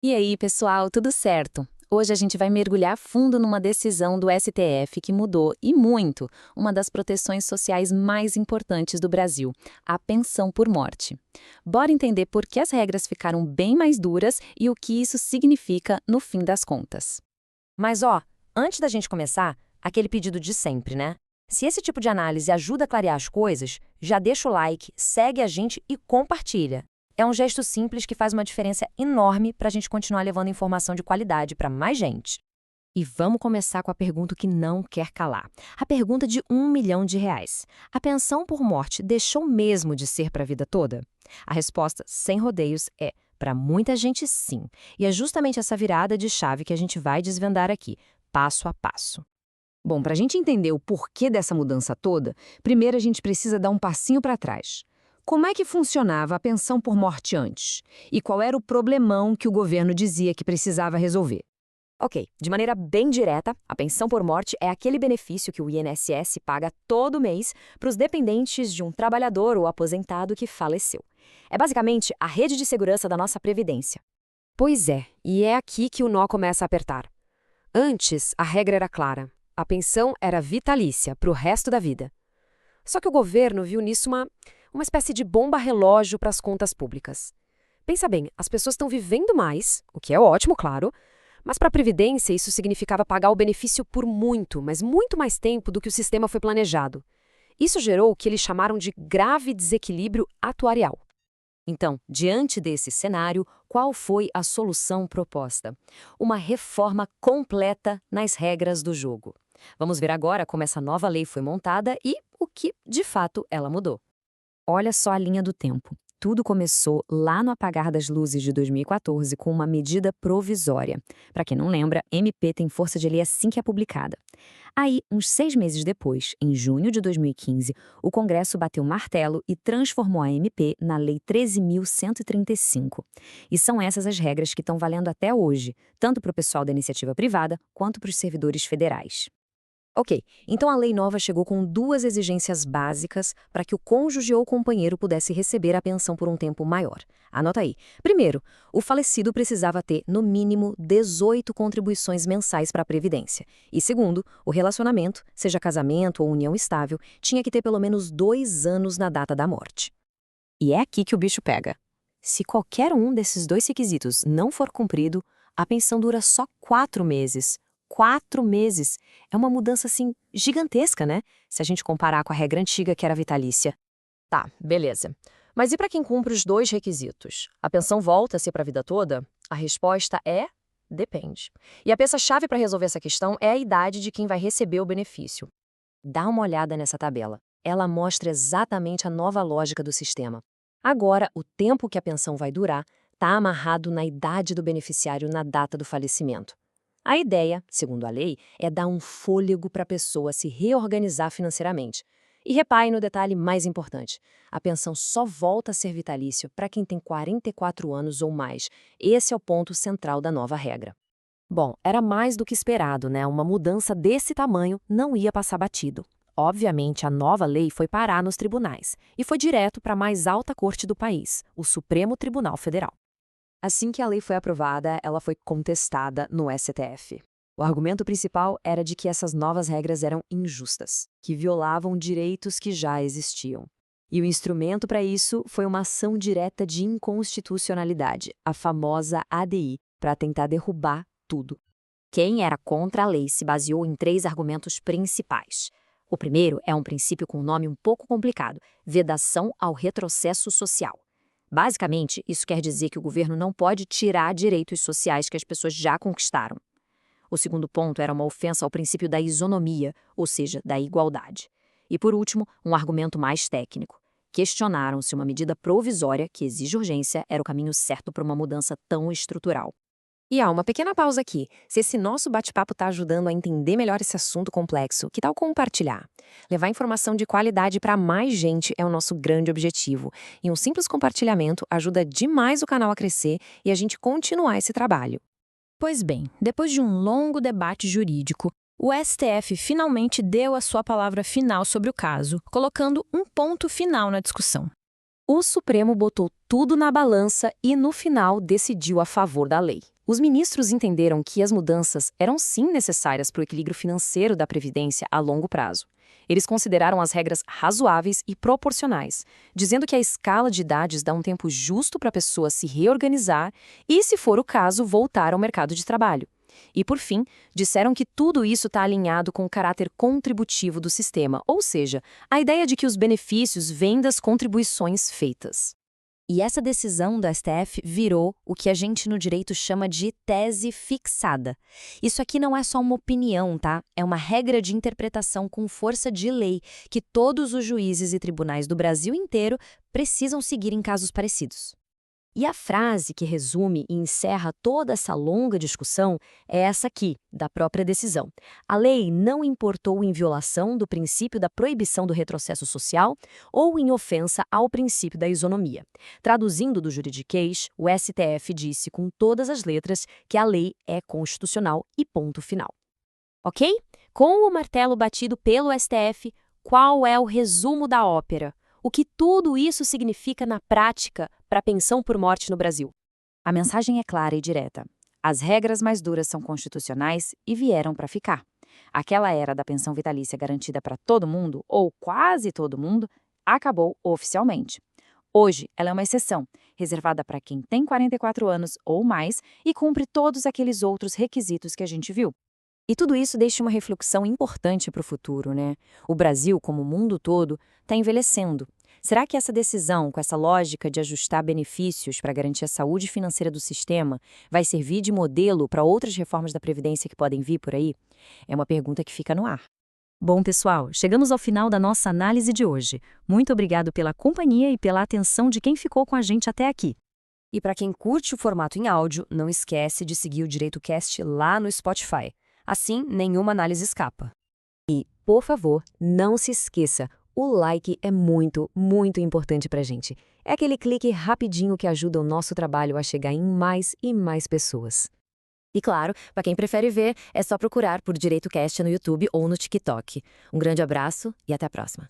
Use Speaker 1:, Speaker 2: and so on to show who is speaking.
Speaker 1: E aí, pessoal, tudo certo? Hoje a gente vai mergulhar fundo numa decisão do STF que mudou, e muito, uma das proteções sociais mais importantes do Brasil, a pensão por morte. Bora entender por que as regras ficaram bem mais duras e o que isso significa no fim das contas.
Speaker 2: Mas antes da gente começar, aquele pedido de sempre, né? Se esse tipo de análise ajuda a clarear as coisas, já deixa o like, segue a gente e compartilha. É um gesto simples que faz uma diferença enorme para a gente continuar levando informação de qualidade para mais gente.
Speaker 3: E vamos começar com a pergunta que não quer calar. A pergunta de R$ 1 milhão. A pensão por morte deixou mesmo de ser para a vida toda? A resposta, sem rodeios, é: para muita gente, sim. E é justamente essa virada de chave que a gente vai desvendar aqui, passo a passo. Bom, para a gente entender o porquê dessa mudança toda, primeiro a gente precisa dar um passinho para trás. Como é que funcionava a pensão por morte antes? E qual era o problemão que o governo dizia que precisava resolver?
Speaker 2: Ok, de maneira bem direta, a pensão por morte é aquele benefício que o INSS paga todo mês para os dependentes de um trabalhador ou aposentado que faleceu. É basicamente a rede de segurança da nossa Previdência. Pois é, e é aqui que o nó começa a apertar. Antes, a regra era clara. A pensão era vitalícia para o resto da vida. Só que o governo viu nisso uma espécie de bomba relógio para as contas públicas. Pensa bem, as pessoas estão vivendo mais, o que é ótimo, claro, mas para a Previdência isso significava pagar o benefício por muito, mas muito mais tempo do que o sistema foi planejado. Isso gerou o que eles chamaram de grave desequilíbrio atuarial.
Speaker 3: Então, diante desse cenário, qual foi a solução proposta? Uma reforma completa nas regras do jogo. Vamos ver agora como essa nova lei foi montada e o que, de fato, ela mudou. Olha só a linha do tempo. Tudo começou lá no apagar das luzes de 2014 com uma medida provisória. Para quem não lembra, MP tem força de lei assim que é publicada. Aí, uns 6 meses depois, em junho de 2015, o Congresso bateu o martelo e transformou a MP na Lei 13.135. E são essas as regras que estão valendo até hoje, tanto para o pessoal da iniciativa privada quanto para os servidores federais.
Speaker 2: Ok, então a lei nova chegou com duas exigências básicas para que o cônjuge ou companheiro pudesse receber a pensão por um tempo maior. Anota aí. Primeiro, o falecido precisava ter, no mínimo, 18 contribuições mensais para a Previdência. E segundo, o relacionamento, seja casamento ou união estável, tinha que ter pelo menos 2 anos na data da morte.
Speaker 3: E é aqui que o bicho pega. Se qualquer um desses dois requisitos não for cumprido, a pensão dura só 4 meses. 4 meses! É uma mudança, assim, gigantesca, né? Se a gente comparar com a regra antiga, que era vitalícia.
Speaker 2: Tá, beleza. Mas e para quem cumpre os dois requisitos? A pensão volta a ser para a vida toda? A resposta é: depende. E a peça-chave para resolver essa questão é a idade de quem vai receber o benefício. Dá uma olhada nessa tabela. Ela mostra exatamente a nova lógica do sistema. Agora, o tempo que a pensão vai durar está amarrado na idade do beneficiário na data do falecimento. A ideia, segundo a lei, é dar um fôlego para a pessoa se reorganizar financeiramente. E repare no detalhe mais importante: a pensão só volta a ser vitalício para quem tem 44 anos ou mais. Esse é o ponto central da nova regra. Bom, era mais do que esperado, né? Uma mudança desse tamanho não ia passar batido. Obviamente, a nova lei foi parar nos tribunais e foi direto para a mais alta corte do país, o Supremo Tribunal Federal. Assim que a lei foi aprovada, ela foi contestada no STF. O argumento principal era de que essas novas regras eram injustas, que violavam direitos que já existiam. E o instrumento para isso foi uma ação direta de inconstitucionalidade, a famosa ADI, para tentar derrubar tudo.
Speaker 3: Quem era contra a lei se baseou em 3 argumentos principais. O primeiro é um princípio com um nome um pouco complicado: vedação ao retrocesso social. Basicamente, isso quer dizer que o governo não pode tirar direitos sociais que as pessoas já conquistaram. O segundo ponto era uma ofensa ao princípio da isonomia, ou seja, da igualdade. E por último, um argumento mais técnico. Questionaram se uma medida provisória, que exige urgência, era o caminho certo para uma mudança tão estrutural.
Speaker 2: E há uma pequena pausa aqui. Se esse nosso bate-papo está ajudando a entender melhor esse assunto complexo, que tal compartilhar? Levar informação de qualidade para mais gente é o nosso grande objetivo. E um simples compartilhamento ajuda demais o canal a crescer e a gente continuar esse trabalho.
Speaker 4: Pois bem, depois de um longo debate jurídico, o STF finalmente deu a sua palavra final sobre o caso, colocando um ponto final na discussão.
Speaker 3: O Supremo botou tudo na balança e, no final, decidiu a favor da lei. Os ministros entenderam que as mudanças eram sim necessárias para o equilíbrio financeiro da Previdência a longo prazo. Eles consideraram as regras razoáveis e proporcionais, dizendo que a escala de idades dá um tempo justo para a pessoa se reorganizar e, se for o caso, voltar ao mercado de trabalho. E, por fim, disseram que tudo isso está alinhado com o caráter contributivo do sistema, ou seja, a ideia de que os benefícios vêm das contribuições feitas.
Speaker 4: E essa decisão do STF virou o que a gente no direito chama de tese fixada. Isso aqui não é só uma opinião, tá? É uma regra de interpretação com força de lei que todos os juízes e tribunais do Brasil inteiro precisam seguir em casos parecidos.
Speaker 3: E a frase que resume e encerra toda essa longa discussão é essa aqui, da própria decisão. A lei não importou em violação do princípio da proibição do retrocesso social ou em ofensa ao princípio da isonomia. Traduzindo do juridiquês, o STF disse com todas as letras que a lei é constitucional e ponto final. Ok? Com o martelo batido pelo STF, qual é o resumo da ópera? O que tudo isso significa na prática para a pensão por morte no Brasil?
Speaker 1: A mensagem é clara e direta. As regras mais duras são constitucionais e vieram para ficar. Aquela era da pensão vitalícia garantida para todo mundo, ou quase todo mundo, acabou oficialmente. Hoje, ela é uma exceção, reservada para quem tem 44 anos ou mais e cumpre todos aqueles outros requisitos que a gente viu.
Speaker 3: E tudo isso deixa uma reflexão importante para o futuro, né? O Brasil, como o mundo todo, está envelhecendo. Será que essa decisão, com essa lógica de ajustar benefícios para garantir a saúde financeira do sistema, vai servir de modelo para outras reformas da Previdência que podem vir por aí? É uma pergunta que fica no ar. Bom, pessoal, chegamos ao final da nossa análise de hoje. Muito obrigado pela companhia e pela atenção de quem ficou com a gente até aqui. E para quem curte o formato em áudio, não esquece de seguir o DireitoCast lá no Spotify. Assim, nenhuma análise escapa. E, por favor, não se esqueça, o like é muito, muito importante pra gente. É aquele clique rapidinho que ajuda o nosso trabalho a chegar em mais e mais pessoas. E claro, para quem prefere ver, é só procurar por DireitoCast no YouTube ou no TikTok. Um grande abraço e até a próxima.